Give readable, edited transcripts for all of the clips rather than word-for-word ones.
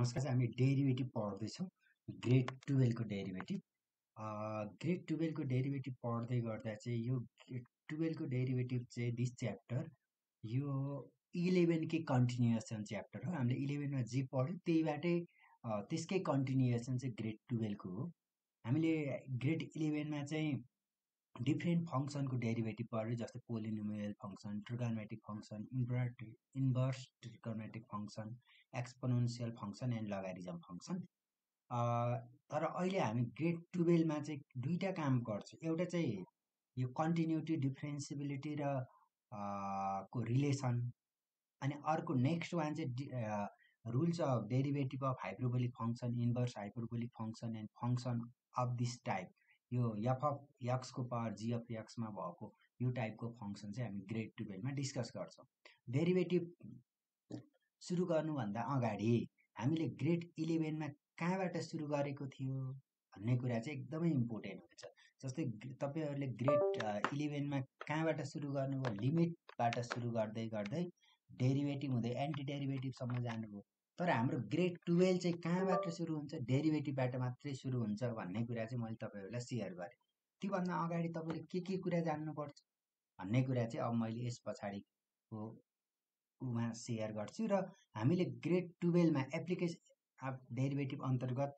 नमस्कार हामी derivative पढ्दैछौँ grade 12 को डेरिभेटिभ ग्रेड 12 को डेरिभेटिभ पढ्दै गर्दा चाहिँ यो ग्रेड 12 को डेरिभेटिभ चाहिँ दिस च्याप्टर यो 11 कै कन्टिन्युएसन च्याप्टर हो। हामीले 11 मा जे पढ्यो त्यहीबाटै त्यसकै कन्टिन्युएसन चाहिँ ग्रेड 12 को हो। हामीले ग्रेड 11 मा चाहिँ डिफ्रेन्ट फङ्सनको डेरिभेटिभ पढ्यो, जस्तै polynomial function, trigonometric function, inverse trigonometric function, exponential function and logarithm function. तर अहिले हामी ग्रेड 12 मा चाहिँ दुईटा काम गर्छौँ। एउटा चाहिँ यो कन्टिन्युटी, डिफ्रेन्सिबिलिटी र को रिलेसन, अनि अर्को नेक्स्ट वान चाहिँ rules of derivative of hyperbolic function, inverse hyperbolic function and function of this type. यो एफ अफ एक्सको पावर जी अफ एक्समा भएको यो टाइपको फङ्सन चाहिँ हामी ग्रेड 12 मा डिस्कस गर्छौँ। डेरिभेटिभ सुरु गर्नुभन्दा अगाडि हामीले ग्रेड 11 मा कहाँबाट सुरु गरेको थियो भन्ने कुरा चाहिँ एकदमै इम्पोर्टेन्ट हुन्छ। जस्तै तपाईँहरूले ग्रेड 11 मा कहाँबाट सुरु गर्नुभयो, लिमिटबाट सुरु गर्दै गर्दै डेरिभेटिभ हुँदै एन्टी डेरिभेटिभसम्म जानुभयो। तर हाम्रो ग्रेड 12 चाहिँ कहाँबाट सुरु हुन्छ, डेरिभेटिभबाट मात्रै सुरु हुन्छ भन्ने कुरा चाहिँ मैले तपाईँहरूलाई सेयर गरेँ। त्योभन्दा अगाडि तपाईँले के कुरा जान्नुपर्छ भन्ने कुरा चाहिँ अब मैले यस पछाडिको मा सेयर गर्छु। र हामीले ग्रेड 12 मा एप्लिकेसन अफ डेरिभेटिभ अन्तर्गत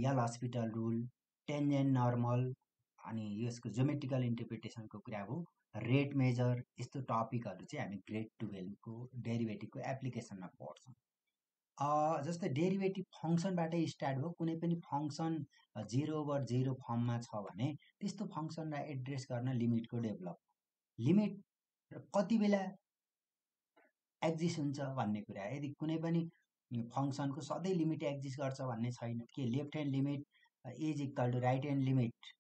यल हस्पिटल रुल, टेन्जेन्ट नर्मल, अनि यसको ज्योमेट्रिकल इन्टरप्रिटेसनको कुरा हो, रेट मेजर, यस्तो टपिकहरू चाहिँ हामी ग्रेड 12 को डेरिभेटिभको एप्लिकेसनमा पढ्छौँ। जस्तै डेरिभेटिभ फङ्सनबाटै स्टार्ट हो। कुनै पनि फङ्सन 0/0 फर्ममा छ भने त्यस्तो फङ्सनलाई एड्रेस गर्न लिमिटको डेभलप, लिमिट कति बेला एक्जिस्ट हुन्छ भन्ने कुरा। यदि कुनै पनि फङ्सनको सधैँ लिमिट एक्जिस्ट गर्छ भन्ने छैन, के left hand limit is equal to right hand limit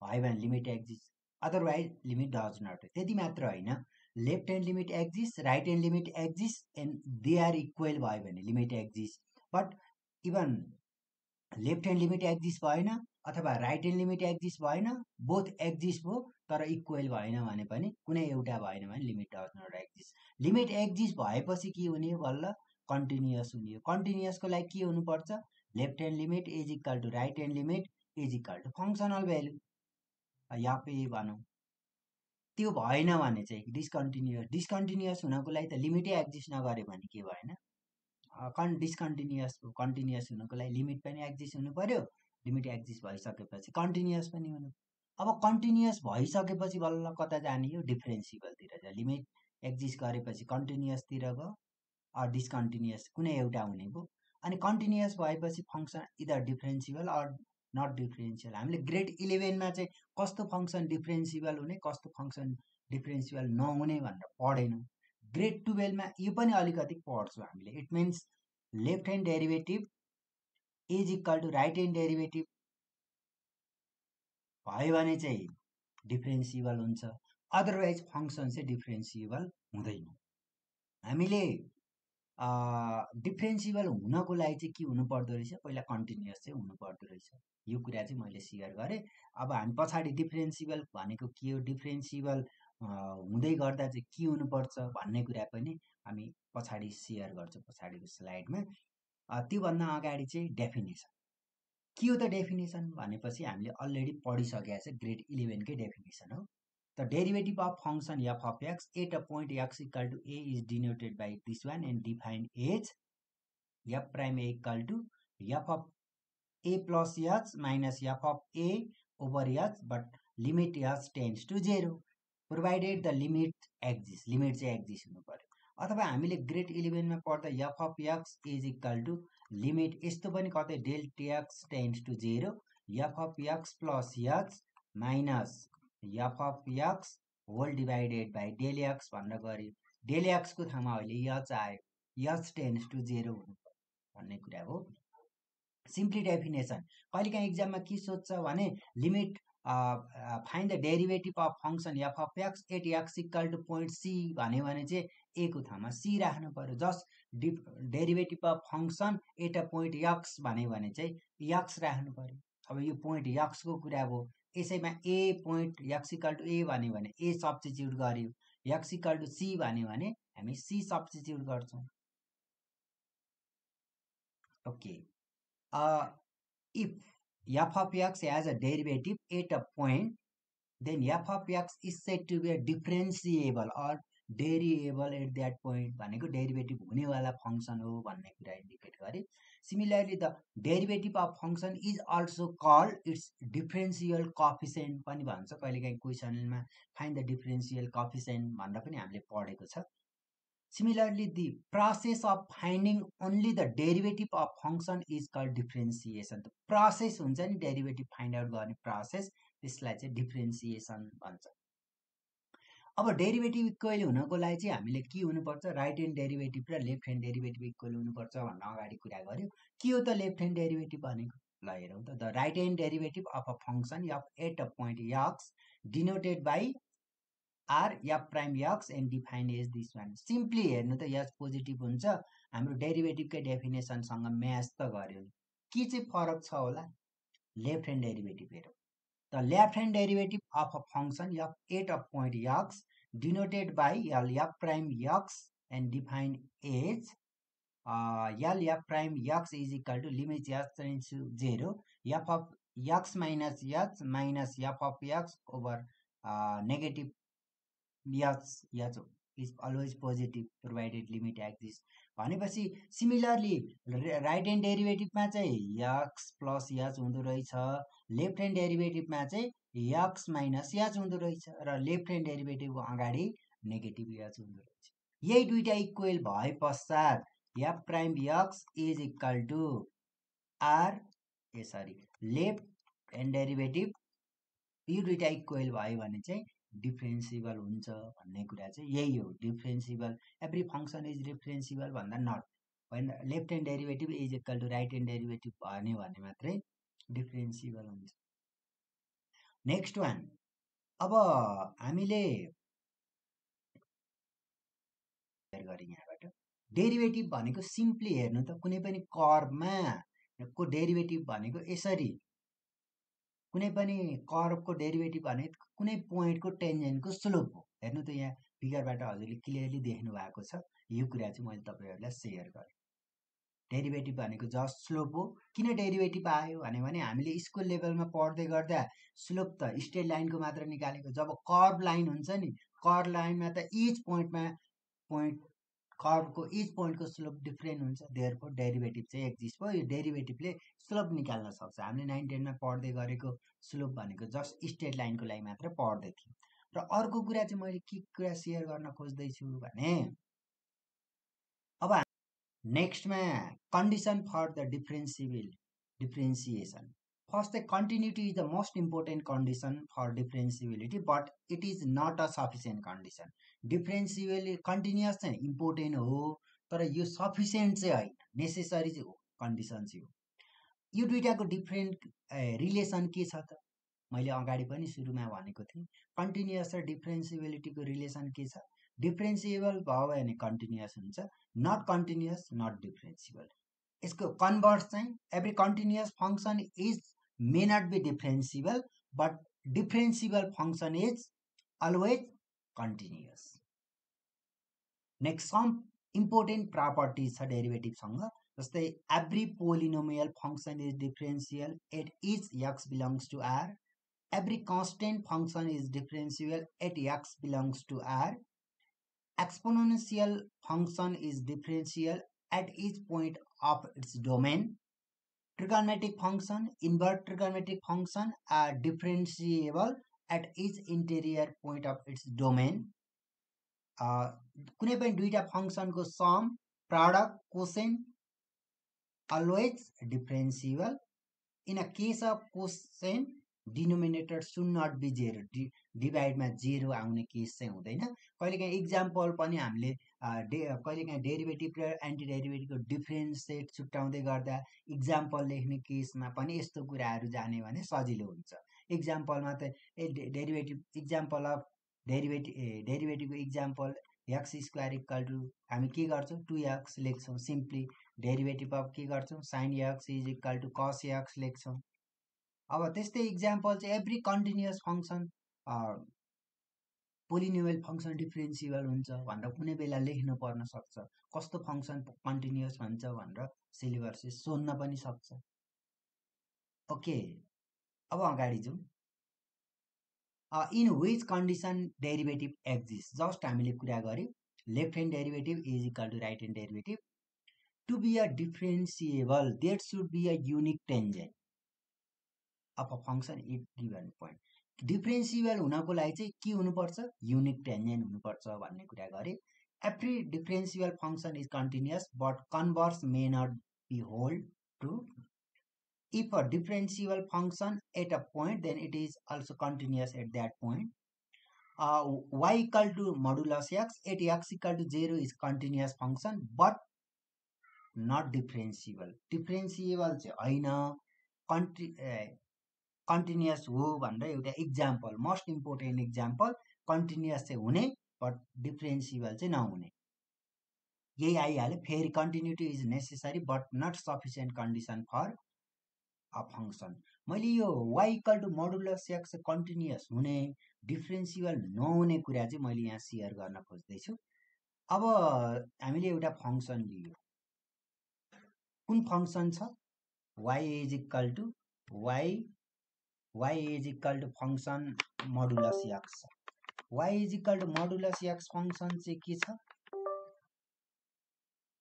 भयो भने limit exist, otherwise limit does not. त्यति मात्र होइन, left hand limit exist, right hand limit exist and they are equal भयो भने limit exist. But even left hand limit exist भएन अथवा right hand limit exist भएन, बोथ एक्जिस्ट भयो तर इक्वल भएन भने पनि, कुनै एउटा भएन भने limit does not exist. Limit exist भएपछि के हुने हो, बल्ल कन्टिन्युअस हुने हो। कन्टिन्युअसको लागि के हुनुपर्छ, left hand limit is equal to right hand limit is equal to functional value या पे भनौँ। त्यो भएन भने चाहिँ डिस्कन्टिन्युअस। डिस्कन्टिन्युअस हुनको लागि त लिमिटै एक्जिस्ट नगर्यो भने के भएन, डिस्कन्टिन्युअस। कन्टिन्युअस हुनको लागि लिमिट पनि एक्जिस्ट हुनु पर्यो, लिमिट एक्जिस्ट भइसकेपछि कन्टिन्युअस पनि हुनु। अब कन्टिन्युअस भइसकेपछि बल्ल कता जाने हो, डिफ्रेन्सिबलतिर जा। लिमिट एक्जिस्ट गरेपछि कन्टिन्युअसतिर गयो, डिस्कन्टिन्युअस कुनै एउटा हुने भयो। अनि कन्टिन्युअस भएपछि function either differentiable or not differential. हामीले ग्रेड 11 मा चाहिँ कस्तो फङ्सन डिफ्रेन्सिबल हुने, कस्तो फङ्सन डिफ्रेन्सिबल नहुने भनेर पढेनौँ। ग्रेड 12 मा यो पनि अलिकति पढ्छौँ हामीले। It means left hand derivative is equal to right hand derivative भयो भने चाहिँ डिफ्रेन्सिबल हुन्छ, अदरवाइज फङ्सन चाहिँ डिफ्रेन्सिबल हुँदैन। हामीले डिफ्रेन्सिबल हुनको लागि चाहिँ के हुनु पर्दो रहेछ, पहिला कन्टिन्युअस चाहिँ हुनु पर्दो रहेछ। यो कुरा चाहिँ मैले सेयर गरेँ। अब हामी पछाडि डिफ्रेन्सिबल भनेको के हो, डिफ्रेन्सिबल हुँदै गर्दा चाहिँ के हुनुपर्छ भन्ने कुरा पनि हामी पछाडि सेयर गर्छौँ पछाडिको स्लाइडमा। त्योभन्दा अगाडि चाहिँ डेफिनेसन के हो त। डेफिनेसन भनेपछि हामीले अलरेडी पढिसकेका छ, ग्रेड 11 कै डेफिनेसन हो। The derivative of function f of x at a point x equal to a is denoted by this one and defined as f prime a equal to f of a plus h minus f of a over h, but limit h tends to 0 provided the limit exists. limit चाहिँ exist हुनु पर्यो। अथवा हामीले grade 11 मा पढ्दा f of x is equal to limit यस्तो पनि कतै del x tends to 0 f of x plus h minus f of x whole divided by del x भनेर गऱ्यो। डेल एक्सको ठाउँमा अहिले यच आयो, यच टेन्स टु 0 हुनु पर्यो भन्ने कुरा हो। सिम्पली डेफिनेसन कहिलेकाहीँ इक्जाममा के सोध्छ भने, limit find the derivative of function f of x at x equal to point c भन्यो भने चाहिँ ए को ठाउँमा सी राख्नु पर्यो। Just derivative of function at a point x भन्यो भने चाहिँ एक्स राख्नु पर्यो। अब यो पोइन्ट एक्सको कुरा भयो, यसैमा a point x equal to a भन्यो भने ए सब्स्टिट्युट गर्यो, एक्स इक्वल टु सी भन्यो भने हामी सी सब्स्टिट्युट गर्छौँ। Okay. If f of x has a derivative at a point, then f of x is said to be a differentiable or variable at that point. भनेको derivative हुनेवाला function हो भन्ने कुरा indicate गरे. Similarly, the derivative of function is also called its differential coefficient पनि भन्छ. कहिलेकाहीँ क्वेसनमा find the differential coefficient भनेर पनि हामीले पढेको छ. Similarly, the process of finding only the derivative of function is called differentiation. The process हुन्छ नि डेरिभेटिभ फाइन्ड आउट गर्ने प्रोसेस, त्यसलाई चाहिँ डिफरेन्सिएसन भन्छ. अब डेरिभेटिभ इक्वल हुनको लागि चाहिँ हामीले के हुनुपर्छ, राइट ह्यान्ड डेरिभेटिभ र लेफ्ट ह्यान्ड डेरिभेटिभ इक्वल हुनुपर्छ भनेर अगाडि कुरा गर्यो. के हो त लेफ्ट ह्यान्ड डेरिभेटिभ भनेको? ल हेरौँ त. The right hand derivative of a function at a point x denoted by r f prime x and defined as this one. Simply हेर्नु त x पोजिटिभ हुन्छ, हाम्रो डेरिभेटिभकै डेफिनेसनसँग म्याच त गर्यो नि. के चाहिँ फरक छ होला? लेफ्ट ह्यान्ड डेरिभेटिभ हेरौँ. The left hand derivative of a function f at a point x denoted by l f prime x and defined as l f prime x is equal to limit x tends to 0 f of x minus f of x over negative x is always positive provided limit exists. भनेपछि similarly right hand डेरिभेटिभमा चाहिँ x plus h हुँदो रहेछ, left hand डेरिभेटिभमा चाहिँ x minus h हुँदो रहेछ र left hand डेरिभेटिभको अगाडि negative h हुँदो रहेछ. यही दुईटा इक्वल भए पश्चात f prime x is equal to r left hand derivative, यो दुईटा इक्वल भयो भने चाहिँ डिफरेन्सिबल हुन्छ भन्ने कुरा चाहिँ यही हो. Differentiable, every function is differentiable भन्दा not, when left hand derivative is equal to right hand derivative भन्यो भने मात्रै डिफरेन्सिबल हुन्छ. नेक्स्ट वान, अब हामीले गरे यहाँबाट डेरिभेटिभ भनेको सिम्पली हेर्नु त कुनै पनि कर्वमा को डेरिभेटिभ भनेको यसरी, कुनै पनि कर्वको डेरिभेटिभ भने कुनै पोइन्टको टेन्जेन्टको स्लोप हो. हेर्नु त यहाँ फिगरबाट हजुरले क्लियरली देख्नु भएको छ. यो कुरा चाहिँ मैले तपाईहरुलाई शेयर गरेँ. डेरिभेटिभ भनेको जस्ट स्लोप हो. किन डेरिभेटिभ आयो भने हामीले स्कुल लेभलमा पढ्दै गर्दा स्लोप त स्ट्रेट लाइनको मात्र निकालेको. जब कर्व लाइन हुन्छ नि, कर्व लाइनमा त इच पोइन्टमा कर्वको इच पोइन्टको स्लोप डिफ्रेन्ट हुन्छ. देयरफोर डेरिभेटिभ चाहिँ एक्जिस्ट भयो. यो डेरिभेटिभले स्लोप निकाल्न सक्छ. हामीले 9 10 मा पढ्दै गरेको स्लोप भनेको जस्ट स्ट्रेट लाइनको लागि मात्र पढ्दै थियौँ. र अर्को कुरा चाहिँ मैले के कुरा शेयर गर्न खोज्दैछु भने अब नेक्स्टमा condition for the differentiation. First चाहिँ continuity is the most important condition for differentiability, but it is not a sufficient condition. Differentiability continuous चाहिँ इम्पोर्टेन्ट हो, तर यो सफिसियन्ट चाहिँ होइन, नेसेसरी चाहिँ हो, कन्डिसन चाहिँ हो. यो दुईटाको डिफ्रेन्ट रिलेसन के छ त? मैले अगाडि पनि सुरुमा भनेको थिएँ. कन्टिन्युस र डिफरेन्सिबिलिटीको रिलेसन के छ? डिफरेन्सिएबल भयो भने कन्टिन्युस हुन्छ, नट कन्टिन्युस नट डिफरेन्सिबल. यसको कन्भर्स चाहिँ every continuous function is may not be differentiable, but differentiable function is always continuous. Next some important properties छ डेरिभेटिभसँग. जस्तै every polynomial function is differential at each x belongs to r. Every constant function is differential at x belongs to r. Exponential function is differential at each point of its domain. Trigonometric function, invert trigonometric function are differentiable at each interior point of its domain. कुनै पनि दुईटा फंक्सनको sum, product, quotient always differentiable. In a case of quotient, denominator should not be 0. डिभाइडमा 0 आउने case चाहिँ हुँदैन. कहिलेकाहीँ example पनि हामीले कहिलेकाहीँ डेरिभेटिभ र एन्टी डेरिभेटिभको डिफरेन्सिएट छुट्याउँदै गर्दा इक्जाम्पल लेख्ने केसमा पनि यस्तो कुराहरू जाने भने सजिलो हुन्छ. इक्जाम्पलमा त डेरिभेटिभ इक्जाम्पल अफ डेरिभेटिभको example x square equal to हामी के गर्छौँ 2x लेख्छौँ. सिम्पली डेरिभेटिभ अफ के गर्छौँ sin x is equal to cos x लेख्छौँ. अब त्यस्तै इक्जाम्पल चाहिँ every continuous function polynomial function differentiable हुन्छ भनेर कुनै बेला लेख्न पर्न सक्छ. कस्तो फंक्सन कन्टिन्युअस भन्छ भनेर सिलेबसले सोध्न पनि सक्छ। ओके, अब अगाडि जाउँ। In which condition derivative exist, just हामीले कुरा गर्यौँ left hand derivative is equal to right hand derivative. To be a differentiable there should be a unique tangent of a function it given point. Differentiable हुनको लागि चाहिँ के हुनुपर्छ, unique tangent हुनुपर्छ भन्ने कुरा गरे। Every differentiable function is continuous but converse may not be hold true. If a differentiable function at a point, then it is also continuous at that point. Y equal to modulus x at x equal to 0 is continuous function but not differentiable. Differentiable चाहिँ हैन, continuous हो भनेर एउटा example, most important example. continuous चाहिँ हुने but differentiable चाहिँ नहुने, यही आइहाल्यो। फेरि continuity is necessary but not sufficient condition for a function। मैले यो y equal to modulus x continuous हुने डिफरेन्सिबल नहुने कुरा चाहिँ मैले यहाँ सेयर गर्न खोज्दैछु। अब हामीले एउटा फंक्सन लियो, कुन फंक्सन छ, y is equal to y is equal to function modulus x. y is equal to modulus x function चाहिँ के छ,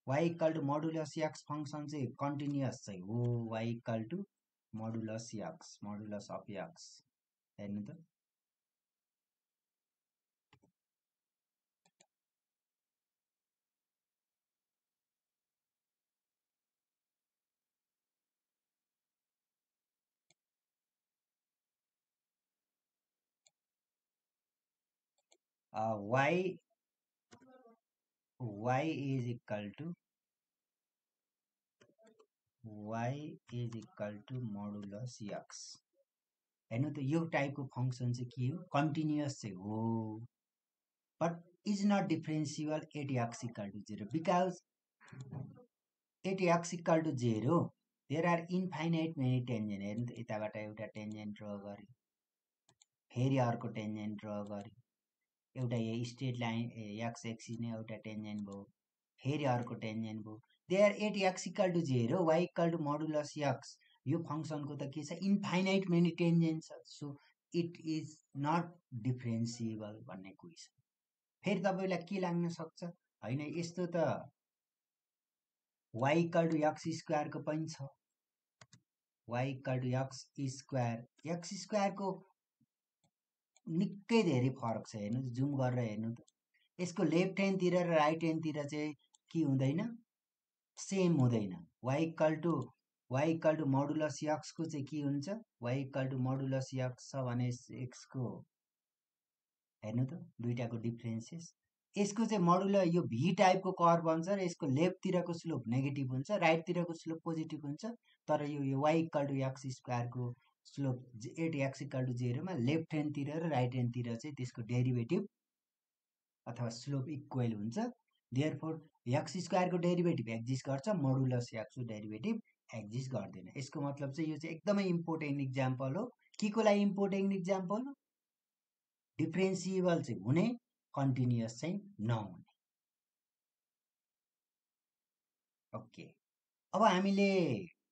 y equal to modulus x function चाहिँ कन्टिन्युअस चाहिँ हो। y equal to modulus x, modulus of x, हेर्नु त y is equal to modulus x. हेर्नु त यो टाइपको फंक्सन चाहिँ के हो, कन्टिन्युअस चाहिँ हो but is not differentiable at x equal to 0 because at x equal to 0 there are infinite many tangent. हेर्नु त यताबाट एउटा टेन्जेन्ट ड्र गरे, फेरि अर्को टेन्जेन्ट ड्र गरे, एउटा यो स्ट्रेट लाइन एक्स एक्सिस नै एउटा टेन्जेन्ट भयो, फेरि अर्को टेन्जेन्ट भयो। There at x equal to 0 y equal to modulus x, यो फंक्सनको त के छ, इन्फाइनाइट मेनी टेन्जेन्ट छ, so it is not differentiable भन्ने कुरा छ। फेरि तपाईलाई के लाग्न सक्छ, हैन यस्तो त y equal to x square को पनि छ, y equal to x square को निकै धेरै फरक छ। हेर्नु जुम गरेर हेर्नु त, यसको लेफ्ट ह्यान्ड तिर र राइट ह्यान्ड तिर चाहिँ के हुँदैन, सेम हुँदैन। y equal to modulus x को चाहिँ के हुन्छ, y equal to modulus x छ भने एक्स को, हेर्नु त दुईटाको डिफरेन्सेस। यसको चाहिँ मोडुलस यो भी टाइपको कर्व बन्छ र यसको लेफ्ट तिरको स्लोप नेगेटिभ हुन्छ, राइट तिरको स्लोप पोजिटिभ हुन्छ। तर यो y equal to x square को slope at x equal to 0 मा लेफ्ट ह्यान्ड तिर र राइट ह्यान्ड तिर चाहिँ त्यसको डेरिभेटिभ अथवा स्लोप इक्वल हुन्छ। देयरफोर एक्स स्क्वायर को डेरिभेटिभ एक्जिस्ट गर्छ, मोडुलस एक्स को डेरिभेटिभ एक्जिस्ट गर्दैन। यसको मतलब चाहिँ यो चाहिँ एकदमै इम्पोर्टेन्ट इक्जाम्पल हो। के को लागि इम्पोर्टेन्ट इक्जाम्पल हो, डिफरेन्सिएबल चाहिँ हुने, कन्टिन्युअस चाहिँ नहुने। ओके, अब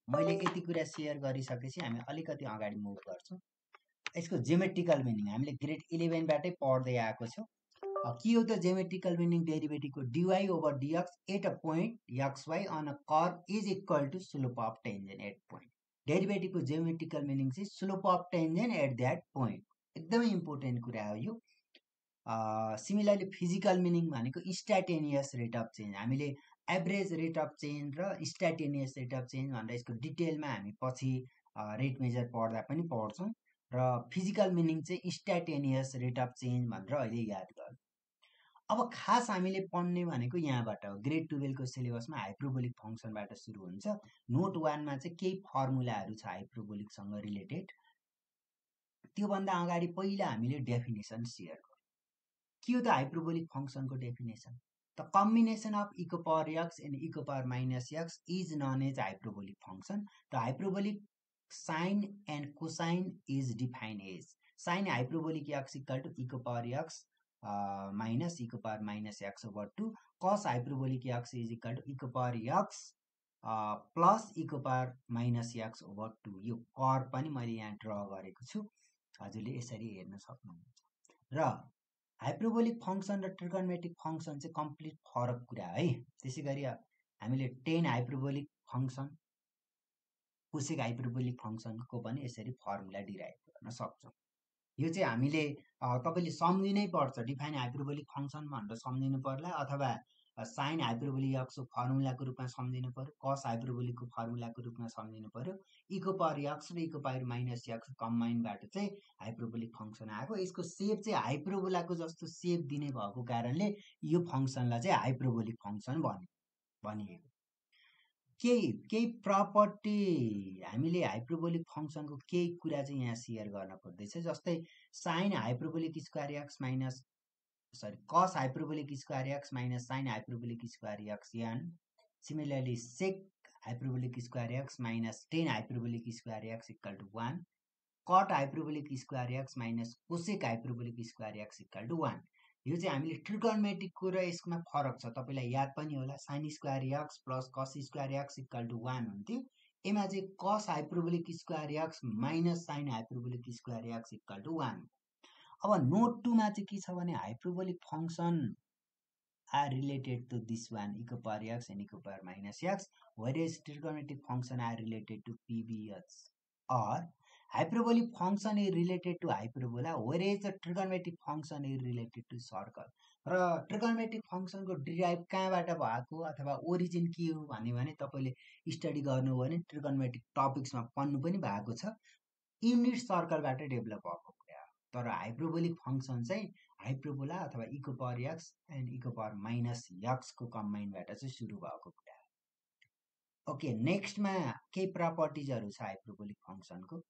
मैले यति कुरा सेयर गरिसकेपछि हामी अलिकति अगाडि मुभ गर्छौँ। यसको ज्योमेट्रिकल मिनिङ हामीले ग्रेड 11 बाटै पढ्दै आएको छौँ। के हो त ज्योमेट्रिकल मिनिङ डेरिभेटिभको, dy over dx at a point xy on a curve is equal to slope of tangent at point. डेरिभेटिभको ज्योमेट्रिकल मिनिङ चाहिँ slope of tangent at that point, एकदमै इम्पोर्टेन्ट कुरा हो यो। सिमिलरली फिजिकल मिनिङ भनेको instantaneous rate of change. हामीले average rate of change र instantaneous rate of change भनेर यसको डिटेलमा हामी पछि रेट मेजर पढ्दा पनि पढ्छौँ। र फिजिकल मिनिङ चाहिँ इन्स्टान्टेनियस रेट अफ चेन्ज भनेर अहिले याद गर्नु। अब खास हामीले पढ्ने भनेको यहाँबाट हो, ग्रेड 12 को सिलेबसमा हाइपरबोलिक फंक्सनबाट सुरु हुन्छ। नोट 1 मा चाहिँ केही फर्मुलाहरू छ हाइपरबोलिकसँग रिलेटेड। त्योभन्दा अगाडि पहिला हामीले डेफिनेसन सेयर गरौँ। के हो त हाइपरबोलिक फंक्सनको डेफिनेसन, द कम्बिनेसन अफ इको पावर एक्स एन्ड इको power minus x is known as hyperbolic function. The hyperbolic sine and cosine is defined as sine hyperbolic x equal to इको power x minus इको power minus x over 2 cos hyperbolic x is equal to e को power x plus e को power minus x over 2 यो कर पनि मैले यहाँ draw गरेको छु हजुरले यसरी हेर्न सक्नुहुन्छ र हाइपरबोलिक फंक्सन र ट्रिगोनोमेट्रिक फंक्सन चाहिँ कम्प्लिट फरक कुरा है त्यसैगरी हामीले tan hyperbolic function cosec hyperbolic फंक्सनको पनि यसरी फर्मुला डिराइभ गर्न सक्छौं यो चाहिँ हामीले तपाईले सम्झिनै पर्छ डिफाइन हाइपरबोलिक फंक्सन भनेर सम्झिनु पर्ला अथवा साइन हाइपरबोलिक x को फर्मुलाको रूपमा सम्झिनु पर्यो cos हाइपरबोलिकको फर्मुलाको रूपमा सम्झिनु पर्यो e को पावर x र e को पावर माइनस x कम्बाइनबाट चाहिँ हाइपरबोलिक फंक्सन आएको यसको सेप चाहिँ हाइपरबोलाको जस्तो सेप दिने भएको कारणले यो फंक्सनलाई चाहिँ हाइपरबोलिक फंक्सन भनिएको केही प्रपर्टी हामीले हाइपरबोलिक फंक्सनको केही कुरा चाहिँ यहाँ शेयर गर्न पर्दैछ जस्तै sine hyperbolic square x minus cos hyperbolic square x minus sine hyperbolic square x n similarly sec hyperbolic square x minus tan hyperbolic square x equal to 1 cot hyperbolic square x minus cosec hyperbolic square x equal to 1 यो चाहिँ हामीले ट्रिगोनोमेट्रिकको र यसमा फरक छ तपाईलाई याद पनि होला sin square x plus cos square x equal to 1 हुन्थ्यो एमा चाहिँ cos hyperbolic square x minus sin hyperbolic square x equal to 1 अब नोट 2 मा चाहिँ के छ भने hyperbolic function are related to this one e को पावर x and e को power minus x whereas trigonometric function are related to pbs or hyperbolic function is related to hyperbola whereas the trigonometric function is related to circle र trigonometric function को derive कहाँबाट भएको अथवा origin के हो भने तपाईले स्टडी गर्नु भने trigonometric टपिक्स मा पढ्नु पनि भएको छ युनिट सर्कलबाट डेभलप भएको कुरा तर हाइपरबोलिक फंक्सन चाहिँ हाइपरबोला अथवा e को पावर x एन्ड e को पावर माइनस x को कम्बाइनबाट चाहिँ सुरु भएको कुरा ओके नेक्स्टमा केही प्रपर्टिजहरु छ हाइपरबोलिक फंक्सनको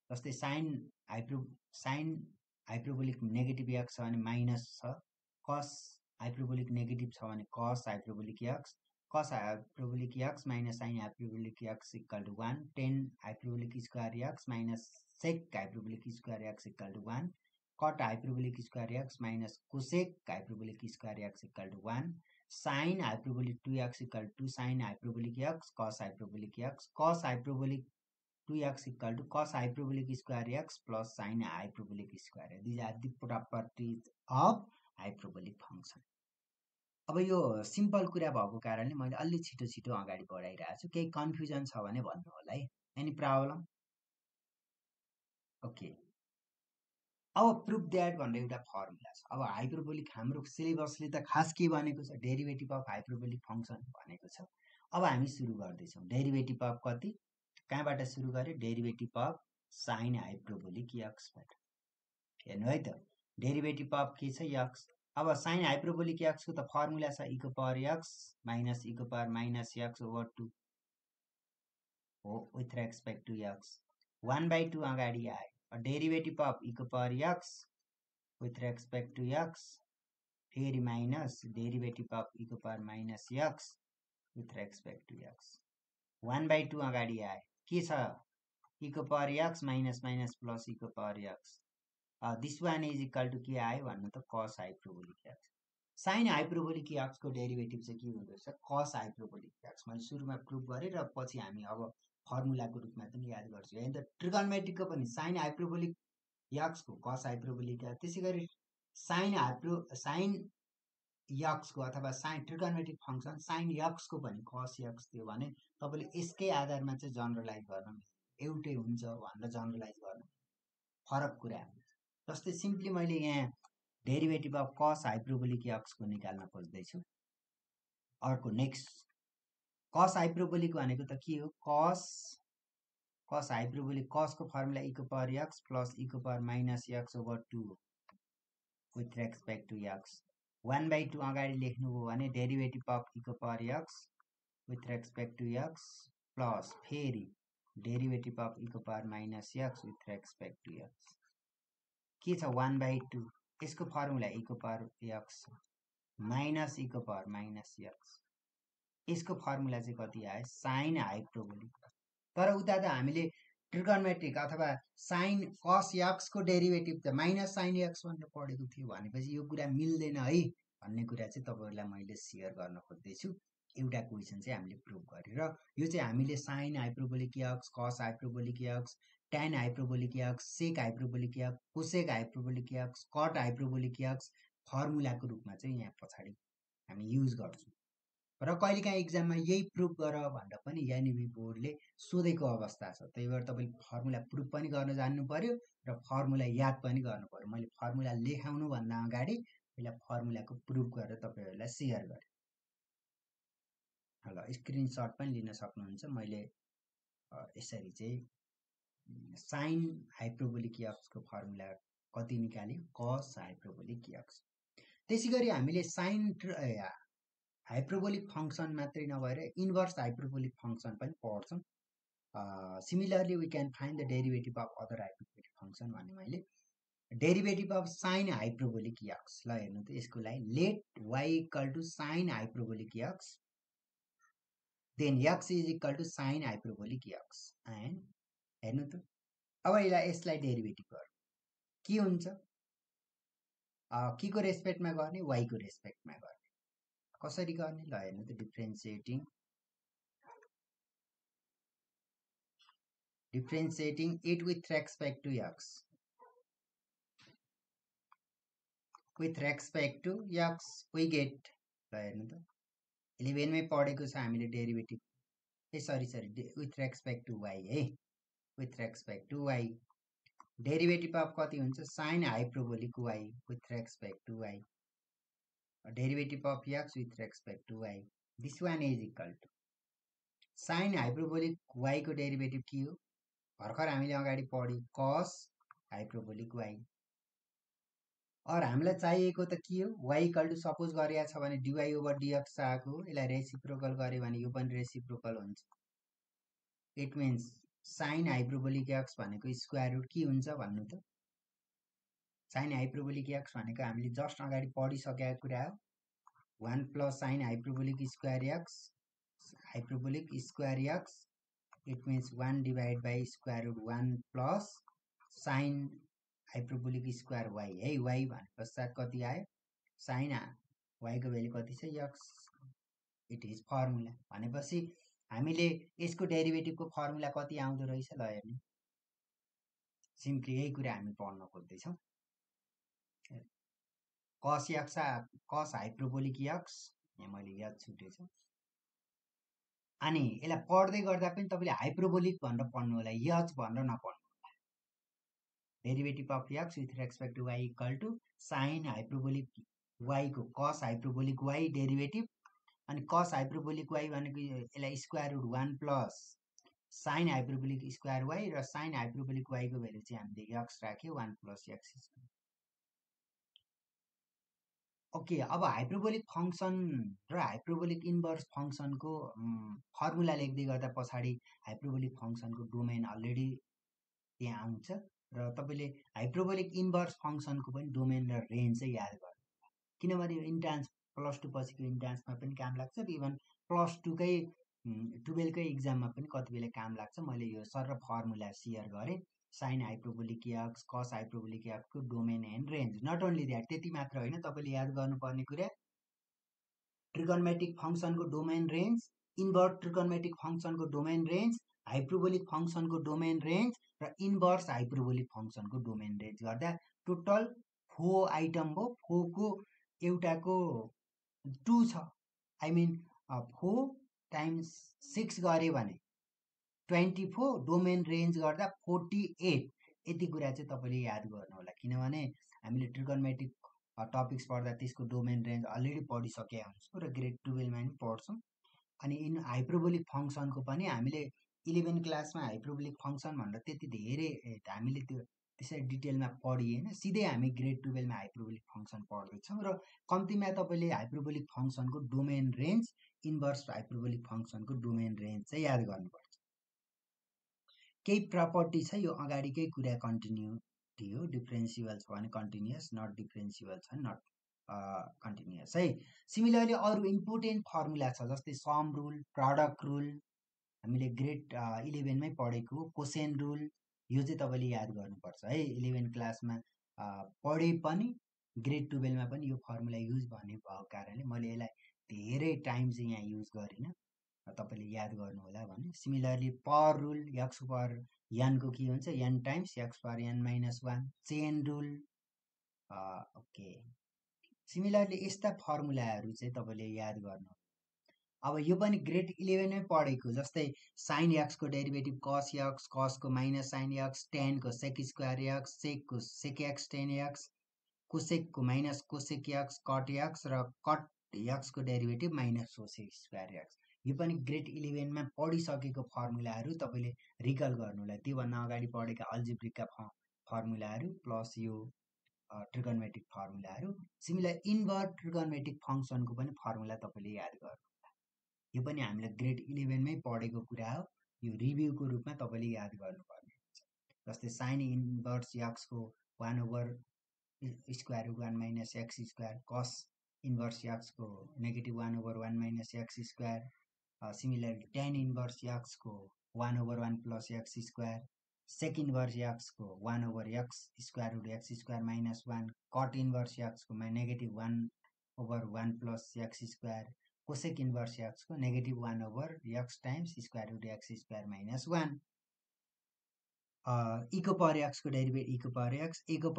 जस्तै साइन हाइपरबोलिक नेगेटिभ x छ भने माइनस छ cos हाइपरबोलिक नेगेटिभ छ भने cos hyperbolic x minus sin hyperbolic x equal to 1 10 hyperbolic square x minus sec hyperbolic square x equal to 1 cot hyperbolic square x minus cosec hyperbolic square x equal to 1 sin hyperbolic 2x equal to sin hyperbolic x cos hyperbolic x cos hyperbolic 2x equal to cos hyperbolic square x plus sin hyperbolic square. These are the properties of hyperbolic function. अब यो simple कुरा भएको कारणले मैले अलि छिटो छिटो अगाडि बढाइरहेको छु केही कन्फ्युजन छ भने भन्नु होला है एनी प्रब्लम ओके अब प्रुफ दैट भन्ने एउटा फर्मुला छ अब हाइपरबोलिक हाम्रो सिलेबसले त खास के भनेको छ डेरिभेटिभ अफ हाइपरबोलिक फंक्सन भनेको छ अब हामी सुरु गर्दै छौं डेरिभेटिभ अफ कति कहाँबाट सुरु गरे derivative of sine hyperbolic x बाट हेर्नु है त डेरिभेटिभ अफ के छ x अब साइन हाइपरबोलिक x को त फर्मुला छ e को पावर x माइनस e को पावर माइनस x ओभर 2 हो विथ रेस्पेक्ट टु x 1/2 अगाडि आयो डेरिभेटिभ अफ e को power x with respect to x फेरि माइनस डेरिभेटिभ अफ e को power minus x with respect to x 1/2 अगाडि आयो के छ e को power x minus minus plus e को power x this one is equal to के आयो भन्नु त cos hyperbolic x sign hyperbolic x को डेरिभेटिभ चाहिँ के हुँदो रहेछ cos हाइपरबोलिक x मैले सुरुमा प्रुफ गरे र पछि हामी अब फर्मुलाको रूपमा पनि याद गर्छौं हैन त ट्रिगोनोमेट्रिकको पनि साइन हाइपरबोलिक x को cos हाइपरबोलिक त्यसैगरी साइन x को अथवा sine trigonometric function sine x को पनि cos x थियो भने तपाईले यसकै आधारमा चाहिँ जनरलाइज गर्न एउटै हुन्छ भनेर जनरलाइज गर्न फरक कुरा जस्तै सिम्पली मैले यहाँ derivative of cos hyperbolic x को निकाल्न खोज्दै छु अर्को नेक्स्ट cos हाइपरबोलिक भनेको त के हो cos हाइपरबोलिक cos को फर्मुला e को पावर x प्लस e को power minus x over 2 with respect to x 1/2 अगाडि लेख्नुभयो भने डेरिभेटिभ अफ e को power x with respect to x plus फेरि डेरिभेटिभ अफ e को power minus x with respect to x के छ 1/2 यसको फर्मुला e को पावर x माइनस e को पावर माइनस x यसको फर्मुला चाहिँ कति आयो साइन हाइपरबोलिक तर उता त हामीले ट्रिगोनोमेट्रिक अथवा साइन cos x को डेरिभेटिभ त माइनस साइन x भनेर पढेको थियो भनेपछि यो कुरा मिल्दैन है भन्ने कुरा चाहिँ तपाईँहरूलाई मैले सेयर गर्न खोज्दैछु। एउटा क्वेसन चाहिँ हामीले प्रुभ गरेर यो चाहिँ हामीले sine hyperbolic x, cos hyperbolic x, tan hyperbolic x, sec hyperbolic x, cosec hyperbolic x, cot hyperbolic x फर्मुलाको रूपमा चाहिँ यहाँ पछाडि हामी युज गर्छौँ। र कहिलेकाहीँ इक्जाममा यही प्रुभ गर भनेर पनि एनइबी बोर्डले सोधेको अवस्था छ। त्यही भएर तपाईँले फर्मुला प्रुभ पनि गर्न जान्नु पर्यो र फर्मुला याद पनि गर्नु पर्यो। मैले फर्मुला लेखाउनुभन्दा अगाडि पहिला फर्मुलाको प्रुभ गरेर तपाईँहरूलाई सेयर गरेँ। ल स्क्रिनसट पनि लिन सक्नुहुन्छ। मैले यसरी चाहिँ साइन हाइपरबोलिक एक्सको फर्मुला कति निकाल्यो, कस हाइपरबोलिक एक्स। त्यसै गरी हामीले साइन हाइपरबोलिक फङ्सन मात्रै नभएर इन्भर्स हाइपरबोलिक फङ्सन पनि पढ्छौँ। Similarly we can find the derivative of other hyperbolic function भने मैले derivative of sine hyperbolic x. ल हेर्नु त यसको लागि let y equal to sine hyperbolic x, then x is equal to sine hyperbolic x and हेर्नु त अब यसलाई डेरिभेटिभ गर्नु के हुन्छ, के को रेस्पेक्टमा गर्ने, वाइ को रेस्पेक्टमा गर्ने। कसरी गर्ने ल हेर्नु त differentiating it with respect to x, with respect to x we get. ल हेर्नु त 11 मै पढेको छ हामीले derivative, sorry with respect to y है, with respect to y derivative of कति हुन्छ sine hyperbolic y with respect to y, derivative of x with respect to y, this one is equal to sine hyperbolic y को derivative के हो, भर्खर हामीले अगाडि पढ्यो कस हाइपरबोलिक वाइ। और हामीलाई चाहिएको त के हो, वाइ इक्वल टु सपोज गरिया छ भने डिवाई ओभर डिएक्स आएको, यसलाई रेसिप्रोकल गर्यो भने यो पनि रेसिप्रोकल हुन्छ। It means sign hyperbolic x भनेको स्क्वायर रुट के हुन्छ भन्नु त, साइन हाइपरबोलिक एक्स भनेको हामीले जस्ट अगाडि पढिसकेको कुरा हो, 1 plus sine hyperbolic square x, hyperbolic square x, it means 1 divide by square root 1 plus sine hyperbolic square y है। वाइ भने पश्चात कति आयो, साइन वाइको भेल्यु कति छ एक्स, इट इज फर्मुला भनेपछि हामीले यसको डेरिभेटिभको फर्मुला कति आउँदो रहेछ ल हेर्नु, सिम्पली यही कुरा हामी पढ्न खोज्दैछौँ। कस एक्स, कस हाइपरबोलिक एक्स, यहाँ मैले याद छुटेछ। अनि यसलाई पढ्दै गर्दा पनि तपाईँले हाइपरबोलिक भनेर पढ्नु होला, यच भनेर नपढ्नु होला। Derivative of x with respect to y equal to sine hyperbolic y को कस हाइपरबोलिक वाइ डेरिभेटिभ, अनि कस हाइपरबोलिक वाइ भनेको यसलाई square root 1 plus sine hyperbolic square y, र साइन हाइपरबोलिक वाइ को भेल्यु चाहिँ हामीले एक्स राख्यो 1 प्लस एक्स। ओके, अब हाइपरबोलिक फङ्सन र हाइपरबोलिक इन्भर्स फङ्सनको फर्मुला लेख्दै गर्दा पछाडि हाइपरबोलिक फङ्सनको डोमेन अलरेडी त्यहाँ आउँछ, र तपाईँले हाइपरबोलिक इन्भर्स फङ्सनको पनि डोमेन र रेन्ज चाहिँ याद गर्नु, किनभने यो इन्ट्रान्स प्लस 2 पछिको इन्ट्रान्समा पनि काम लाग्छ, र इभन प्लस 2कै 12कै इक्जाममा पनि कति बेला काम लाग्छ। मैले यो सर फर्मुला सेयर गरेँ, sine hyperbolic x, cos hyperbolic एक्सको domain and range. Not only that, त्यति मात्र होइन, तपाईँले याद गर्नुपर्ने कुरा ट्रिगोनोमेट्रिक फङ्सनको डोमेन रेन्ज, इन्भर्स ट्रिगोनोमेट्रिक फङ्सनको डोमेन रेन्ज, हाइपरबोलिक फङ्सनको डोमेन रेन्ज र इन्भर्स हाइपरबोलिक फङ्सनको डोमेन रेन्ज गर्दा टोटल 4 आइटम हो। 4 को एउटाको 2 छ, आई मिन 4 टाइम्स 6 गऱ्यो भने 24, डोमेन रेन्ज गर्दा 48। यति कुरा चाहिँ तपाईँले याद गर्नु होला, किनभने हामीले ट्रिगोनोमेट्रिक टपिक्स पढ्दा त्यसको डोमेन रेन्ज अलरेडी पढिसकेका हुन्छौँ र ग्रेड 12मा पनि पढ्छौँ। अनि इन हाइपरबोलिक फङ्सनको पनि हामीले 11 क्लासमा हाइपरबोलिक फङ्सन भनेर त्यति धेरै हामीले त्यो त्यसरी डिटेलमा पढिएन, सिधै हामी ग्रेड 12मा हाइपरबोलिक फङ्सन पढ्दैछौँ। र कम्तीमा तपाईँले हाइपरबोलिक फङ्सनको डोमेन रेन्ज, इन्भर्स हाइपरबोलिक फङ्सनको डोमेन रेन्ज चाहिँ याद गर्नुपर्छ। केही प्रपर्टी छ, यो अगाडिकै कुरा कन्टिन्युटी हो, डिफ्रेन्सिबल छ भने कन्टिन्युअस, नट डिफ्रेन्सिबल छ नट कन्टिन्युअस है। सिमिलरली अरू इम्पोर्टेन्ट फर्मुला छ, जस्तै सम रुल, प्रडक्ट रुल, हामीले ग्रेड 11मै पढेको कोसेन रुल, यो चाहिँ तपाईँले याद गर्नुपर्छ है। 11 क्लासमा पढे पनि ग्रेड 12 मा पनि यो फर्मुला युज भन्ने भएको कारणले मैले यसलाई धेरै टाइम चाहिँ यहाँ युज गरिनँ, तपाईँले याद गर्नु होला भने। Similarly power rule x power एनको के हुन्छ, n times x power n minus 1 chain rule. Okay, similarly यस्ता फर्मुलाहरू चाहिँ तपाईँले याद गर्नु। अब यो पनि ग्रेड 11 मै पढेको, जस्तै साइन एक्सको डेरिभेटिभ कस एक्स, कसको माइनस साइन एक्स, टेनको सेक स्क्वायर एक्स, सेकको सेक एक्स टेन एक्स, कोसेकको minus cosec x, cot x र कट एक्सको derivative minus cosec square x. यो पनि ग्रेड 11 मा पढिसकेको फर्मुलाहरू तपाईँले रिकल गर्नु होला। त्योभन्दा अगाडि पढेका अल्जेब्रिकका फर्मुलाहरू प्लस यो ट्रिगोनोमेट्रिक फर्मुलाहरू। सिमिलर इन्भर्स ट्रिगोनोमेट्रिक फङ्सनको पनि फर्मुला तपाईँले याद गर्नु। यो पनि हामीले ग्रेड 11 मै पढेको कुरा हो। यो रिभ्यूको रूपमा तपाईँले याद गर्नुपर्ने हुन्छ। जस्तै साइन इन्भर्स एक्सको 1 over square root 1 minus x square, cos inverse एक्सको negative 1 over 1 minus x square, similarly tan inverse एक्सको 1 over 1 plus x square, sec inverse एक्सको 1 over x square root x square minus 1, cot inverse एक्सको negative 1 over 1 plus x square, cosec inverse एक्सको negative 1 over x times square root x square minus 1। Eco पर एक्सको derivative eco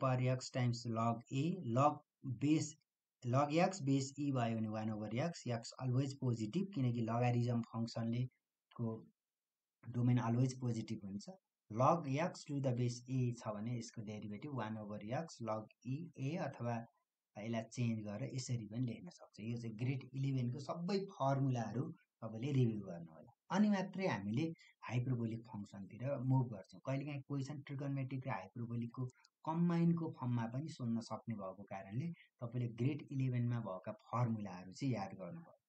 पर x times लग ए, लग base लग x base ई भयो भने 1 over x always positive, किनकि लगारिजम फङ्सनले को domain always positive हुन्छ। लग x to the base ए छ भने यसको derivative 1 over x लग ई ए, अथवा यसलाई चेन्ज गरेर यसरी पनि लेख्न सक्छ। यो चाहिँ ग्रेड 11 को सबै फर्मुलाहरू तपाईँले रिभ्यू गर्नु होला। अनि मात्रै हामीले हाइपरबोलिक फङ्सनतिर मुभ गर्छौँ। कहिलेकाहीँ क्वेसन ट्रिगोनोमेट्रिक र हाइपरबोलिकको कम्बाइनको फर्ममा पनि सोध्न सक्ने भएको कारणले तपाईँले ग्रेड 11 मा भएका फर्मुलाहरू चाहिँ याद गर्नुपर्छ।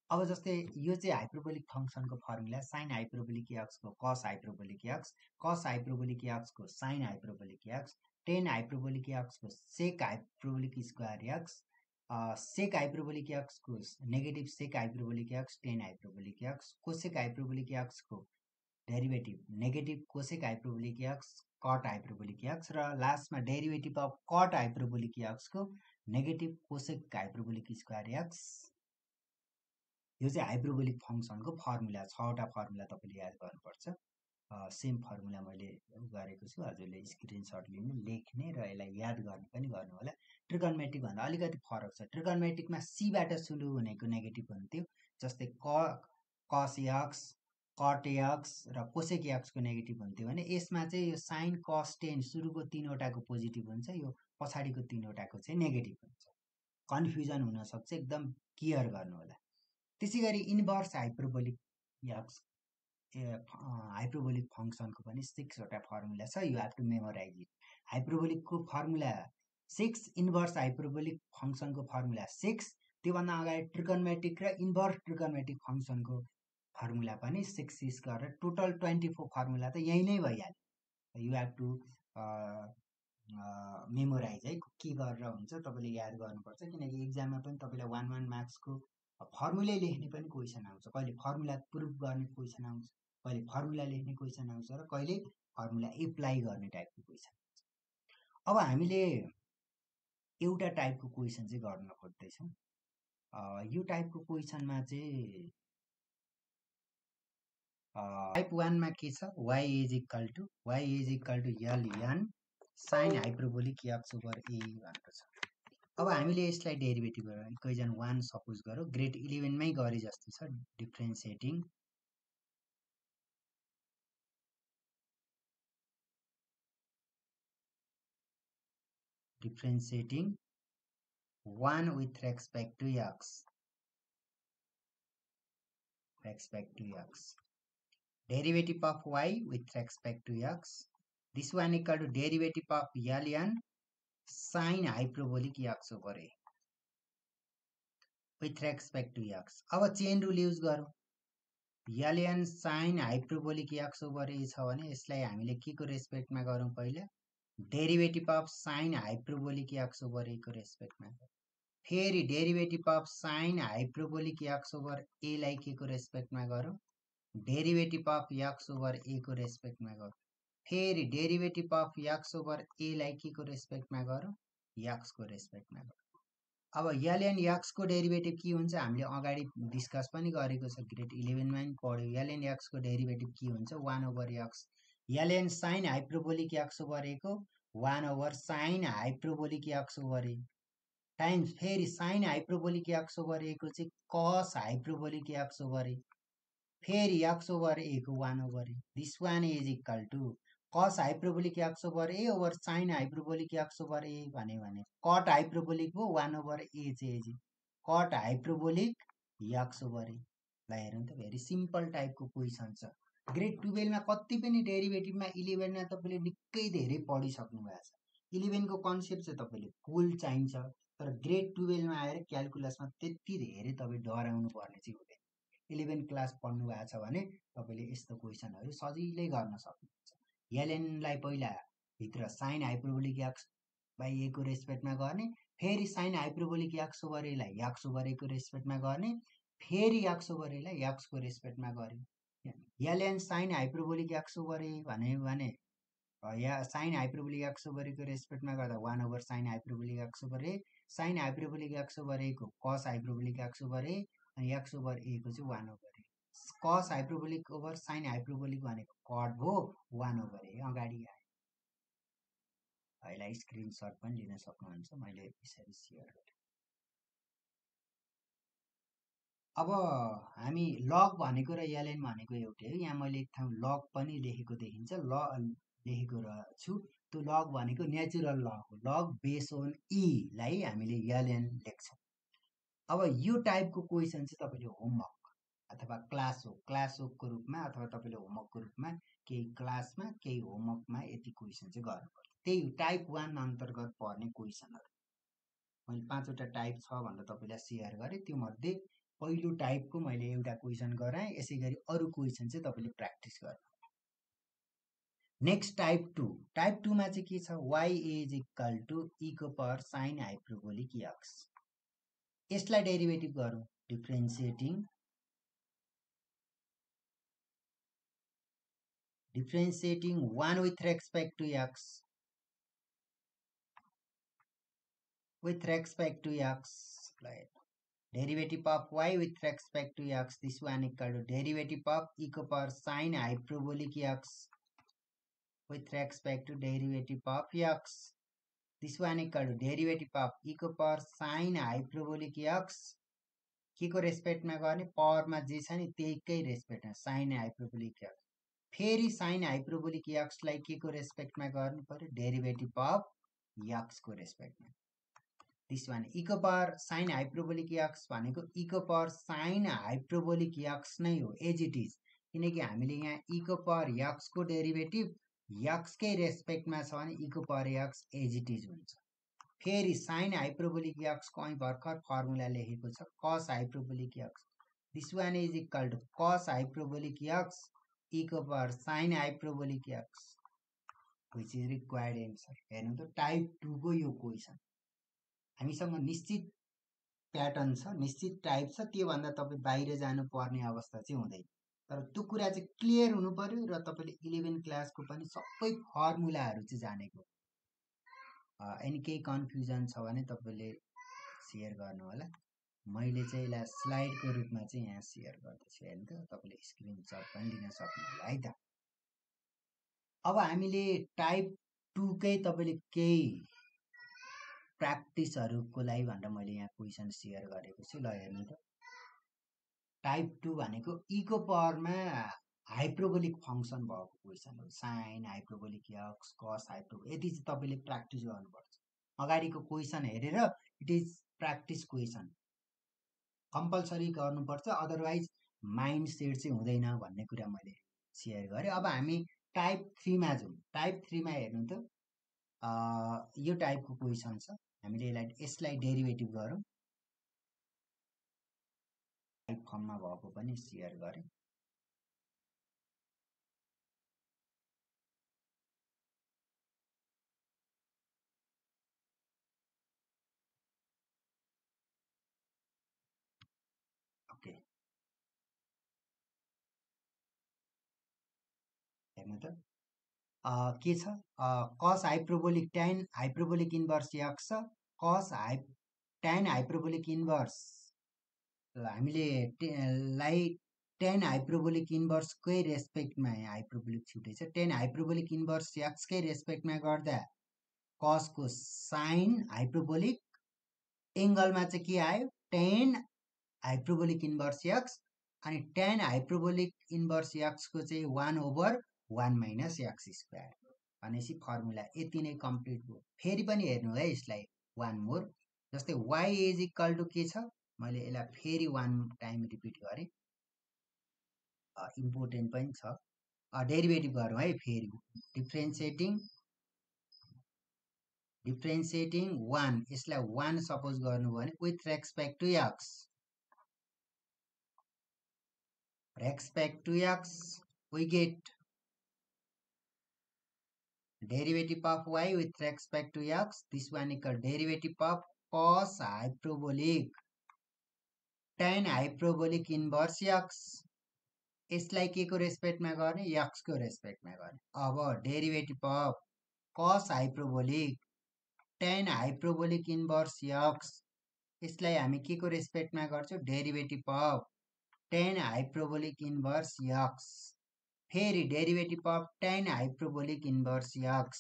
अब जस्तै यो चाहिँ हाइपरबोलिक फङ्सनको फर्मुला, साइन हाइपरबोलिक एक्सको cos hyperbolic x, cos hyperbolic एक्सको sine hyperbolic x, tan hyperbolic एक्सको sec hyperbolic square x, sec hyperbolic एक्सको negative sec hyperbolic x tan hyperbolic x, cosec hyperbolic एक्सको derivative negative cosec hyperbolic x cot hyperbolic x, र लास्टमा derivative of cot hyperbolic एक्सको negative cosec hyperbolic square x. यो चाहिँ hyperbolic फङ्सनको formula, 6वटा formula तपाईँले याद गर्नुपर्छ। सेम फर्मुला मैले गरेको छु, हजुरले स्क्रिनसट लिनु, लेख्ने र यसलाई याद गर्ने पनि गर्नु होला। ट्रिगोनोमेट्रिक भन्दा अलिकति फरक छ। ट्रिगोनोमेट्रिकमा सीबाट सुरु हुनेको नेगेटिभ हुन्थ्यो, जस्तै कस एक्स, कट एक्स र कोसेक एक्सको नेगेटिभ हुन्थ्यो भने यसमा चाहिँ यो साइन कस टेन सुरुको 3वटाको पोजिटिभ हुन्छ, यो पछाडिको 3वटाको चाहिँ नेगेटिभ हुन्छ। कन्फ्युजन हुनसक्छ, एकदम केयर गर्नु होला। त्यसै गरी इन्भर्स हाइपरबोलिक एक्स हाइपरबोलिक फङ्सनको पनि 6वटा फर्मुला छ। You have to memorize it. हाइपरबोलिकको फर्मुला 6, इन्भर्स हाइपरबोलिक फङ्सनको फर्मुला 6, त्योभन्दा अगाडि ट्रिगोनोमेट्रिक र इन्भर्स ट्रिगोनोमेट्रिक फङ्सनको फर्मुला पनि 6 गरेर टोटल 24 फर्मुला त यही नै भइहाल्यो। यु हेभ टु मेमोराइज है, के गरेर हुन्छ तपाईँले याद गर्नुपर्छ, किनकि इक्जाममा पनि तपाईँलाई 1 मार्क्सको फर्मुलै लेख्ने पनि क्वेसन आउँछ, कहिले फर्मुला प्रुफ गर्ने क्वेसन आउँछ, कहिले फर्मुला लेख्ने क्वेसन आउँछ, र कहिले फर्मुला एप्लाई गर्ने टाइपको क्वेसन आउँछ। अब हामीले एउटा टाइपको क्वेसन चाहिँ गर्न खोज्दैछौँ। यो टाइपको क्वेसनमा चाहिँ टाइप 1 मा के छ, y is equal to ln sine hyperbolic x over a भनेको छ। अब हामीले यसलाई डेरिभेटिभ गरेर इक्वेसन 1 सपोज गरौँ, ग्रेड 11 मै गरे जस्तो छ। Differentiating 1 with respect to x, derivative of y with respect to x, this one equal to derivative of ln sin hyperbolic x over a with respect to x। अब chain rule use गरौँ। ln sin hyperbolic x over a छ भने यसलाई हामीले के को रेस्पेक्टमा गरौँ, पहिला derivative of sine hyperbolic x over a को रेस्पेक्टमा, फेरि derivative of sine hyperbolic x over ए लाई के को रेस्पेक्टमा गरौँ, derivative of x over a को रेस्पेक्टमा गरौँ, फेरि डेरिभेटिभ अफ एक्स ओभर ए लाई के को रेस्पेक्टमा गरौँ, यक्सको रेस्पेक्टमा। अब यल एन्ड यक्सको डेरिभेटिभ के हुन्छ हामीले अगाडि डिस्कस पनि गरेको छ, ग्रेड 11मा पनि पढ्यो। यल एन्ड यक्सको डेरिभेटिभ के हुन्छ 1/x। L and sine hyperbolic x over a को 1/sin hyperbolic x over a times फेरि sine hyperbolic x over a को चाहिँ कस हाइप्रोबोलिक यक्स ओभर ए फेरि यक्स ओभर ए को 1/a। This one is equal to cos hyperbolic x over a over sine hyperbolic x over a भने cot hyperbolic हो 1/a चाहिँ cot hyperbolic x over a. ल हेर्नु त very simple टाइपको question छ। Grade 12मा कति पनि डेरिभेटिभमा 11मा तपाईँले निकै धेरै पढिसक्नु भएको छ। 11को कन्सेप्ट चाहिँ तपाईँले फुल चाहिन्छ, तर ग्रेड 12मा आएर क्यालकुलसमा त्यति धेरै तपाईँ डराउनु पर्ने चाहिँ हुँदैन। 11 क्लास पढ्नु भएको छ भने तपाईँले यस्तो क्वेसनहरू सजिलै गर्न सक्नुहुन्छ। एलएनलाई पहिला भित्र साइन हाइप्रोबोलिक यक्स बाई ए को रेस्पेक्टमा गर्ने, फेरि साइन हाइप्रोबोलिक यक्स ओभर एलाई यक्स ओभर ए को रेस्पेक्टमा गर्ने, फेरि यक्स ओभर एलाई यक्सको रेस्पेक्टमा गर्ने। Ln sine hyperbolic x over a भने या sine hyperbolic x over a को रेस्पेक्टमा गर्दा 1/sin hyperbolic x over a, sine hyperbolic x over a को कस हाइप्रोबोलिक यक्स ओभर ए अनि यक्स ओभर ए को चाहिँ 1/a। कस हाइप्रोबोलिक ओभर साइन हाइप्रोबोलिक भनेको कट भो 1/a अगाडि आयो। यसलाई स्क्रिनसट पनि लिन सक्नुहुन्छ, मैले यसरी सेयर गरेँ। अब हामी लग भनेको र एलएन भनेको एउटै हो। यहाँ मैले एक ठाउँ लग पनि लेखेको देखिन्छ, लेखेको छु। त्यो लग भनेको नेचुरल लग हो। लग बेस अन ई लाई हामीले एलएन लेख्छौँ। अब यो टाइपको क्वेसन चाहिँ तपाईँले होमवर्क अथवा क्लास वर्कको रूपमा अथवा तपाईँले होमवर्कको रूपमा केही क्लासमा केही होमवर्कमा यति क्वेसन चाहिँ गर्नुपर्छ। त्यही टाइप 1 अन्तर्गत पर्ने क्वेसनहरू मैले 5वटा टाइप छ भनेर तपाईँलाई सेयर गरेँ। त्यो मध्ये पहिलो टाइपको मैले एउटा क्वेसन गराएँ। यसै गरी अरू क्वेसन चाहिँ तपाईँले प्र्याक्टिस गर्नु। Next type 2। टाइप 2मा चाहिँ के छ, y is equal to e को पावर साइन हाइप्रोबोलिक यक्स। यसलाई डेरिभेटिभ गरौँ, differentiating 1 with respect to x, like derivative of y with respect to x, this one equal to derivative of e को power sin hyperbolic x with respect to derivative of x, this one equal to derivative of e को power sin hyperbolic x के को रेस्पेक्टमा गर्ने, पावरमा जे छ नि त्यहीकै रेस्पेक्टमा sign hyperbolic x, फेरि sine hyperbolic एक्सलाई के को रेस्पेक्टमा गर्नु पर्यो, डेरिभेटिभ अफ एक्स को रेस्पेक्टमा। दिस वान ई को पावर साइन हाइप्रोबोलिक एक्स भनेको ई को पावर साइन हाइप्रोबोलिक एक्स नै हो, एज इट इज। किनकि हामीले यहाँ ई को पावर एक्स को डेरिभेटिभ एक्सकै रेस्पेक्टमा छ भने ई को power x as it is हुन्छ। फेरि साइन हाइप्रोबोलिक एक्स को અહીં भर्खर फर्मुला लेखेको छ cos hyperbolic x. This one is equal to cos hyperbolic x e को power sine hyperbolic x which is required answer. हेर्नु त टाइप 2 को यो क्वेसन हामीसँग निश्चित प्याटर्न छ, निश्चित टाइप छ, त्योभन्दा तपाईँ बाहिर जानुपर्ने अवस्था चाहिँ हुँदैन। तर त्यो कुरा चाहिँ क्लियर हुनु पर्यो र तपाईँले 11 क्लासको पनि सबै फर्मुलाहरू चाहिँ जानेको। एनी केही कन्फ्युजन छ भने तपाईँले सेयर गर्नु होला। मैले चाहिँ यसलाई स्लाइडको रूपमा चाहिँ यहाँ सेयर गर्दैछु। हेर्नु त तपाईँले स्क्रिनसट पनि लिन सक्नु होला है त। अब हामीले टाइप 2 कै तपाईँले केही प्र्याक्टिसहरूको लागि भनेर मैले यहाँ क्वेसन सेयर गरेको छु। ल हेर्नु त टाइप 2 भनेको ई को पावरमा हाइप्रोबोलिक फङ्सन भएको क्वेसन हो। Sine hyperbolic x cos hyperbolic यति चाहिँ तपाईँले प्र्याक्टिस गर्नुपर्छ। अगाडिको क्वेसन हेरेर it is practice question compulsory गर्नुपर्छ, अदरवाइज माइन्ड सेट चाहिँ हुँदैन भन्ने कुरा मैले सेयर गरेँ। अब हामी टाइप 3 मा जाउँ। टाइप 3 मा हेर्नु त यो टाइपको क्वेसन छ। हामीले यसलाई डेरिभेटिभ गरौँ। टाइप फर्ममा भएको पनि सेयर गरेँ। ओके हेर्नु त के छ cos hyperbolic tan hyperbolic inverse x छ कस tan हाइपरबोलिक इन्भर्स हामीले लाई tan हाइपरबोलिक इन्भर्सकै रेस्पेक्टमा हाइपरबोलिक छुटेछ tan हाइपरबोलिक इन्भर्स x कै रेस्पेक्टमा गर्दा कसको साइन हाइपरबोलिक एङ्गलमा चाहिँ के आयो tan हाइपरबोलिक इन्भर्स x अनि tan हाइपरबोलिक इन्भर्स x को चाहिँ 1/1 माइनस x स्क्वायर भनेपछि फर्मुला यति नै कम्प्लिट भयो फेरि पनि हेर्नु है यसलाई वान मोर जस्तै y इज इक्वल टु के छ मैले यसलाई फेरि वान टाइम रिपिट गरेँ इम्पोर्टेन्ट पनि छ डेरिभेटिभ गरौँ है फेरि डिफ्रेन्सिएटिङ वान यसलाई वान सपोज गर्नुभयो भने with respect to x we get derivative of y with respect to x. This one equal derivative of cos hyperbolic tan hyperbolic inverse x. यसलाई के को रेस्पेक्टमा गर्ने x को रेस्पेक्टमा गर्ने अब derivative of cos hyperbolic tan hyperbolic inverse x यसलाई हामी के को रेस्पेक्टमा गर्छौं derivative of tan hyperbolic inverse x फेरि derivative of tan hyperbolic inverse x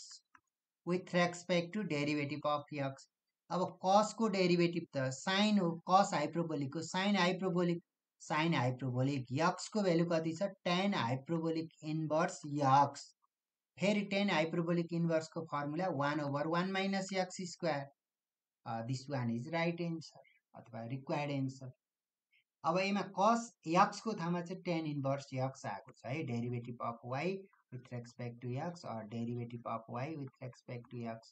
with respect to derivative of x अब cos को डेरिभेटिभ त sin हो cos हाइपरबोलिक को sin हाइपरबोलिक x को भ्यालु कति छ tan हाइपरबोलिक इन्भर्स x फेरि tan हाइपरबोलिक इन्भर्स को formula 1/1 minus x square this one is right answer अथवा रिक्वायर्ड एन्सर अब यसमा cos x को ठाउँमा चाहिँ tan इन्भर्स x आएको छ है derivative of y with respect to x or derivative of y with respect to x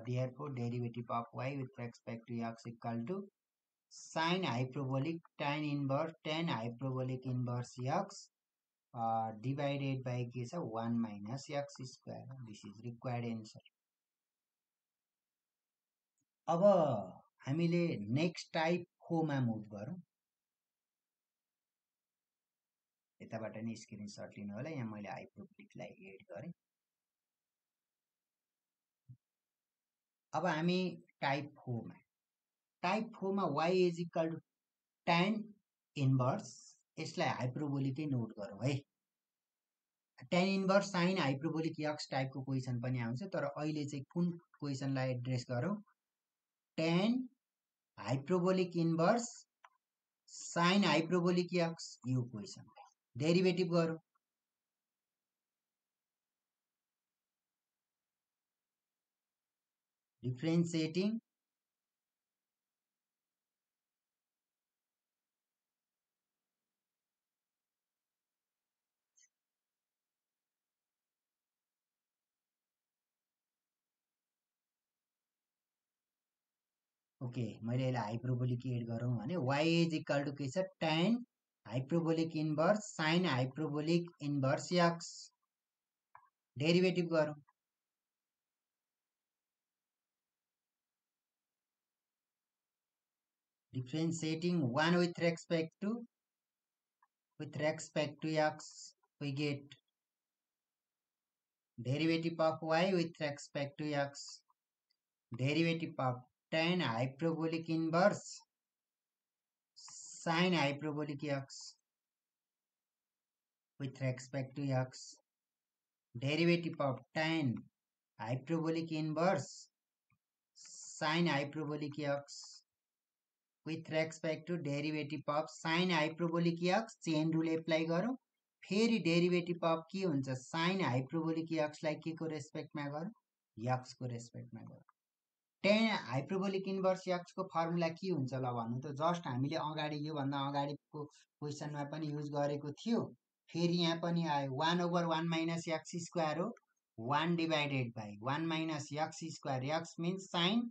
therefore derivative of y with respect to x equal to sin hyperbolic tan hyperbolic inverse x divided by के छ 1 minus x square this is required answer अब हामीले next type 4 मा move गरौँ यताबाट नि screenshot लिनु होला यहाँ मैले हाइपरबोलिकलाई एड गरे अब हामी टाइप 4 मा y is equal to tan inverse यसलाई हाइपरबोलिकै नोट गरौँ है tan inverse sin hyperbolic x टाइपको क्वेशन पनि आउँछ तर अहिले चाहिँ कुन क्वेशनलाई एड्रेस गरौँ tan hyperbolic inverse sin hyperbolic x यो क्वेशन डेरिभेटिभ गरौँ डिफ्रेन्सिएटिङ ओके मैले यसलाई हाइपरबोलिक एड गरौँ भने y इज इक्वल टु के छ tan hyperbolic inverse sin hyperbolic inverse x derivative गरौँ differentiating 1 with respect to x we get derivative of y with respect to x derivative of tan hyperbolic inverse sin hyperbolic x with respect to x derivative of tan hyperbolic inverse sin hyperbolic x with respect to derivative of sin hyperbolic x chain rule apply गरौँ फेरि derivative of के हुन्छ sin hyperbolic x लाई के को रेस्पेक्टमा गरौँ x को रेस्पेक्टमा गरौँ tan हाइपरबोलिक इन्भर्स x को फर्मुला के हुन्छ ल भन्नु त जस्ट हामीले अगाडि यो भन्दा अगाडिको क्वेशनमा पनि युज गरेको थियो फेरि यहाँ पनि आयो 1/1 माइनस x स्क्वायर हो 1 divided by 1 minus x square x means sin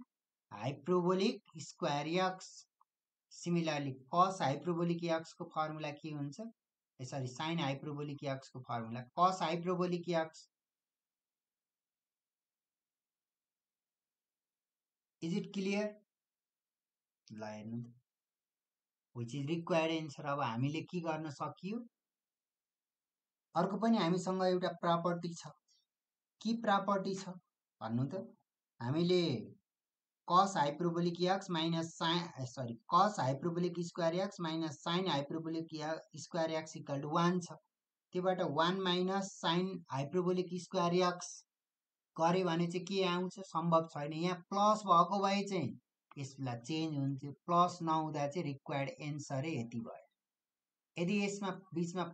hyperbolic square x similarly cos hyperbolic x को फर्मुला के हुन्छ सरी sin हाइपरबोलिक x को formula cos hyperbolic x is it clear ल हेर्नु व्हिच इज रिक्वायर्ड एन्सर अब हामीले के गर्न सकियो अर्को पनि हामीसँग एउटा प्रपर्टी छ के प्रपर्टी छ भन्नु त हामीले cos hyperbolic x minus cos hyperbolic square x minus sin hyperbolic square x equal to 1 छ त्योबाट 1 minus sin hyperbolic square x गरे भने चाहिँ के आउँछ सम्भव छैन यहाँ प्लस भएको भए चाहिँ यसलाई चेन्ज हुन्थ्यो प्लस नहुँदा चाहिँ रिक्वायर्ड एन्सरै यति भयो यदि यसमा बीचमा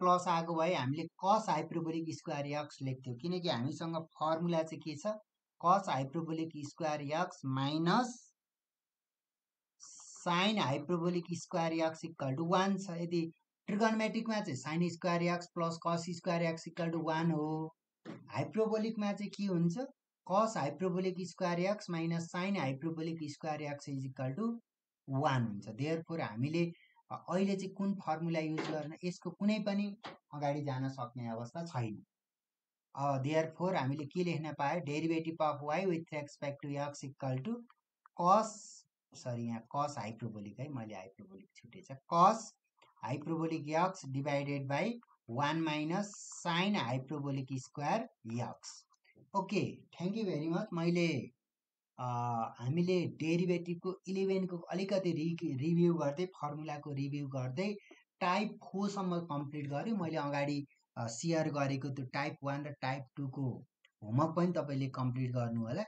प्लस आएको भए हामीले cos हाइपरबोलिक स्क्वायर x लेख्थ्यौं किनकि हामीसँग फर्मुला चाहिँ के छ cos hyperbolic square x minus sin hyperbolic square x equal to 1 छ यदि ट्रिगोनोमेट्रिकमा चाहिँ sin square x plus cos square x equal to 1 हो हाइपरबोलिकमा चाहिँ के हुन्छ cos hyperbolic square x minus sin hyperbolic square x is equal to 1 हुन्छ देयरफोर हामीले अहिले चाहिँ कुन फर्मुला युज गर्न यसको कुनै पनि अगाडि जान सक्ने अवस्था छैन देयरफोर हामीले के लेख्न पायो derivative of y with respect to x equal to cos यहाँ cos हाइपरबोलिक है मैले हाइपरबोलिक छुटेछ cos hyperbolic x divided by 1 minus sin hyperbolic square x okay thank you very much मैले हामीले डेरिभेटिभको 11 को अलिकति रिभ्यू गर्दै फर्मुलाको रिभ्यू गर्दै टाइप 4 सम्म कम्प्लिट गर्यो मैले अगाडि सेयर गरेको त्यो टाइप 1 र टाइप 2 को होमवर्क पनि तपाईले कम्प्लिट गर्नु होला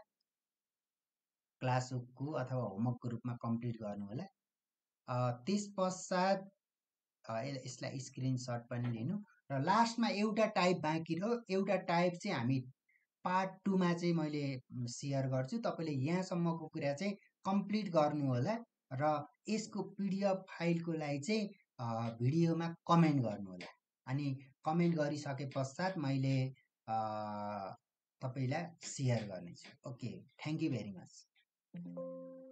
क्लासको अथवा होमवर्कको रूपमा कम्प्लिट गर्नु होला त्यस पश्चात यसलाई स्क्रिनशट पनि लिनु र लास्टमा एउटा टाइप बाँकी रह्यो एउटा टाइप चाहिँ हामी पार्ट 2 मा चाहिँ मैले सेयर गर्छु तपाईले यहाँसम्मको कुरा चाहिँ कम्प्लिट गर्नु होला र यसको पीडीएफ फाइलको लागि चाहिँ भिडियोमा कमेन्ट गर्नु होला अनि कमेन्ट गरिसके पश्चात मैले तपाईलाई सेयर गर्नेछु okay thank you very much